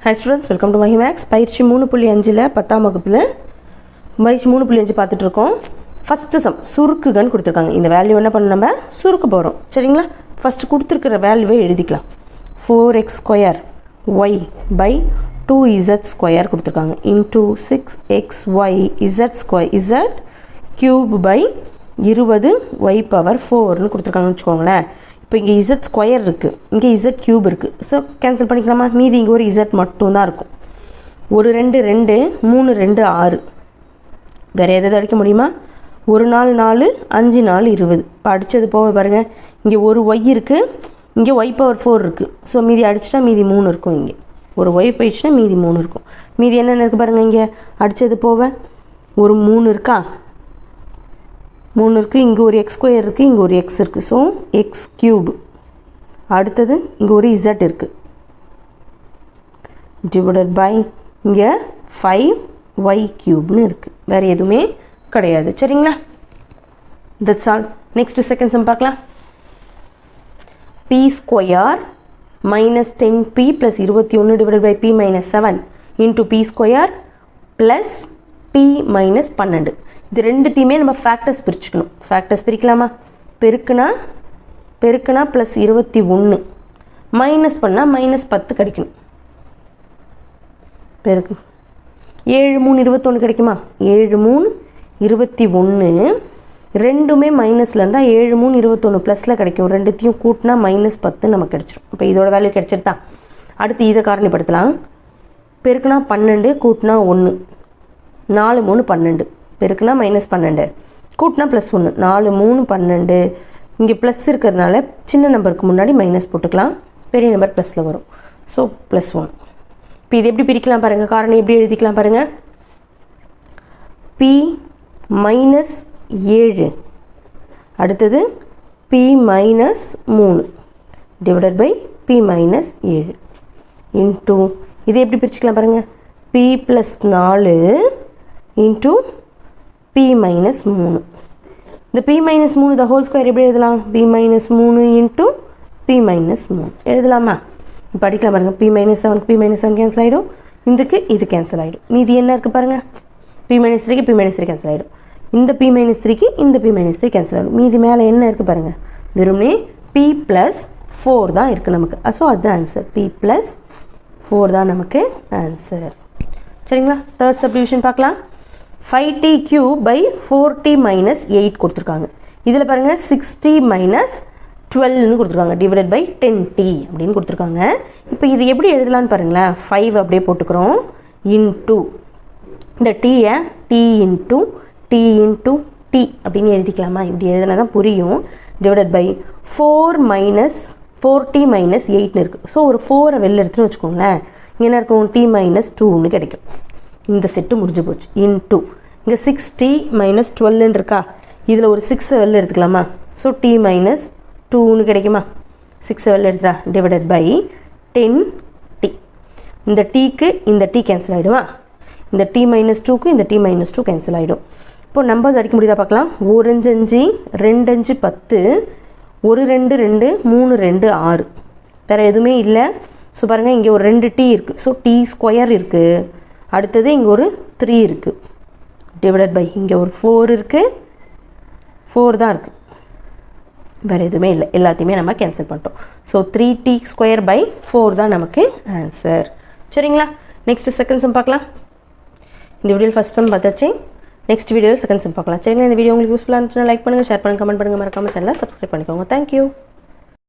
Hi students, welcome to Mahimax. பயிற்சி 3.5ல 10ஆம் வகுப்புல பயிற்சி 3.5 பார்த்துட்டு இருக்கோம். ஃபர்ஸ்ட் சம் சுருக்குகன்னு கொடுத்திருக்காங்க. இந்த வேல்யூ என்ன பண்ணனும், நம்ம சுருக்க போறோம். சரிங்களா? ஃபர்ஸ்ட் கொடுத்திருக்கிற வேல்யூவை எழுதிக்கலாம். 4x² y by 2z² கொடுத்திருக்காங்க into 6xy z cube by 20 y power 4 னு கொடுத்திருக்காங்கன்னு வெச்சுக்கோங்களேன். இப்போ இங்கே z ஸ்கொயர் இருக்குது, இங்கே z கியூப் இருக்குது. ஸோ கேன்சல் பண்ணிக்கலாமா? மீதி இங்கே ஒரு z மட்டும்தான் இருக்கும். ஒரு 2 2 3 2 6. வேறு எதாவது அடிக்க முடியுமா? ஒரு 4 4 5 4 20. இப்போ அடித்தது போக பாருங்கள், இங்கே ஒரு y இருக்குது, இங்கே y பவர் 4 இருக்குது. ஸோ மீதி அடிச்சிட்டா மீதி 3 இருக்கும். இங்கே ஒரு y போயிடுச்சுன்னா மீதி 3 இருக்கும். மீதி என்னென்ன இருக்குது பாருங்கள், இங்கே அடித்தது போக ஒரு 3 இருக்கா, 3 இருக்குது. இங்கே ஒரு x ஸ்கொயர் இருக்குது, இங்கே ஒரு x இருக்குது. So X cube. அடுத்தது இங்கே ஒரு z இருக்குது டிவைடட் பை இங்கே 5y கியூப்னு இருக்குது. வேறு எதுவுமே கிடையாது. சரிங்களா? That's all. Next second sum பார்க்கலாம். p square minus 10p plus 21 divided by p minus 7 into p square plus p minus 12. இது ரெண்டுத்தையுமே நம்ம ஃபேக்டர்ஸ் பிரிச்சுக்கணும். ஃபேக்டர்ஸ் பிரிக்கலாமா? பெருக்குனா ப்ளஸ் 21, மைனஸ் பண்ணால் மைனஸ் 10 கிடைக்கணும். பெருக்கு 7 3 21 கிடைக்குமா? 7 3 21. ரெண்டுமே மைனஸில் இருந்தால் 7 3 21 ப்ளஸில் கிடைக்கும். ரெண்டுத்தையும் கூட்டினா மைனஸ் 10 நமக்கு கிடைச்சிடும். இப்போ இதோட வேல்யூ கிடைச்சிருதா? அடுத்து இதை காரணிப்படுத்தலாம். பெருக்குனா 12, கூட்டினா 1, 4 3 12. பெருக்குனா மைனஸ் 12, கூட்டினா ப்ளஸ் 1, 4 3 12. இங்கே ப்ளஸ் இருக்கிறதுனால சின்ன நம்பருக்கு முன்னாடி மைனஸ் போட்டுக்கலாம், பெரிய நம்பர் ப்ளஸில் வரும். So plus 1. இப்போ இது எப்படி பிரிக்கலாம் பாருங்கள், காரணம் எப்படி எழுதிக்கலாம் பாருங்கள். p மைனஸ் 7, அடுத்தது p minus 3 divided by p minus 7 into இதை எப்படி பிரிச்சுக்கலாம் பாருங்கள். p plus 4 into p minus 3. இந்த p minus 3 the whole square எப்படி எழுதலாம்? p minus 3 into p minus 3 எழுதலாமா? இப்போ அடிக்கலாம் பாருங்கள். p minus 7 p minus 7 cancel ஆகிடும். இதுக்கு இது கேன்சல் ஆகிடும். மீதி என்ன இருக்குது பாருங்கள். p மைனஸ் 3க்கு p மைனஸ் 3 கேன்சல் ஆகிடும். இந்த p மைனஸ் 3க்கு இந்த p மைனஸ் 3 கேன்சல் ஆகிடும். மீதி மேலே என்ன இருக்குது பாருங்கள், வெறுமனே p ப்ளஸ் 4 தான் இருக்குது நமக்கு. ஸோ அதுதான் ஆன்சர். p ப்ளஸ் 4 தான் நமக்கு ஆன்சர். சரிங்களா? தேர்ட் சப்டிவிஷன் பார்க்கலாம். 5t cube by 4t minus 8 கொடுத்துருக்காங்க. இதில் பாருங்கள் 6t minus 12னு கொடுத்துருக்காங்க டிவைடட் பை 10t அப்படின்னு கொடுத்துருக்காங்க. இப்போ இது எப்படி எழுதலான்னு பாருங்களேன். 5 அப்படியே போட்டுக்கிறோம் இன்ட்டு இந்த டீயை t இன்ட்டு t அப்படின்னு எழுதிக்கலாமா? இப்படி எழுதினா தான் புரியும். டிவைடட் பை 4t minus 8னு இருக்குது. ஸோ ஒரு 4 வெளில எடுத்துன்னு வச்சுக்கோங்களேன். இங்கே என்ன இருக்கும்? t மைனஸ் 2னு கிடைக்கும். இந்த செட்டு முடிஞ்சு போச்சு. இன்ட்டு இங்கே 6t மைனஸ் 12 இருக்கா, இதில் ஒரு 6 வெளில எடுத்துக்கலாமா? ஸோ t மைனஸ் 2னு கிடைக்குமா? 6 வெளில எடுத்துட்டா டிவைடட் பை 10t. இந்த டீக்கு இந்த t கேன்சல் ஆகிடுமா? இந்த t மைனஸ் 2க்கு இந்த t மைனஸ் 2 கேன்சல் ஆகிடும். இப்போ நம்பர்ஸ் அடிக்க முடியுதா பார்க்கலாம். 1 5 5 2 5 10, 1 2 2 3 2 6. வேறு எதுவுமே இல்லை. ஸோ பாருங்கள், இங்கே ஒரு 2t இருக்குது. ஸோ t ஸ்கொயர் இருக்குது. அடுத்தது இங்கே ஒரு 3 இருக்குது டிவைடட் பை இங்கே ஒரு 4 இருக்குது. 4 தான் இருக்குது, வேறு எதுவுமே இல்லை. எல்லாத்தையுமே நம்ம கேன்சல் பண்ணிட்டோம். ஸோ 3t ஸ்கொயர் பை 4 தான் நமக்கு ஆன்சர். சரிங்களா? நெக்ஸ்ட் செகண்ட் சம் பார்க்கலாம். இந்த வீடியோவில் ஃபஸ்ட் சம் பார்த்தாச்சு. நெக்ஸ்ட் வீடியோவில் செகண்ட் சம் பார்க்கலாம். சரிங்களா? இந்த வீடியோ உங்களுக்கு யூஸ்ஃபுல்லாக இருந்துச்சுன்னா லைக் பண்ணுங்கள், ஷேர் பண்ணுங்கள், கமெண்ட் பண்ணுங்கள், மறக்காமல் சேனலை சப்ஸ்கிரைப் பண்ணிக்கோங்க. தேங்க்யூ.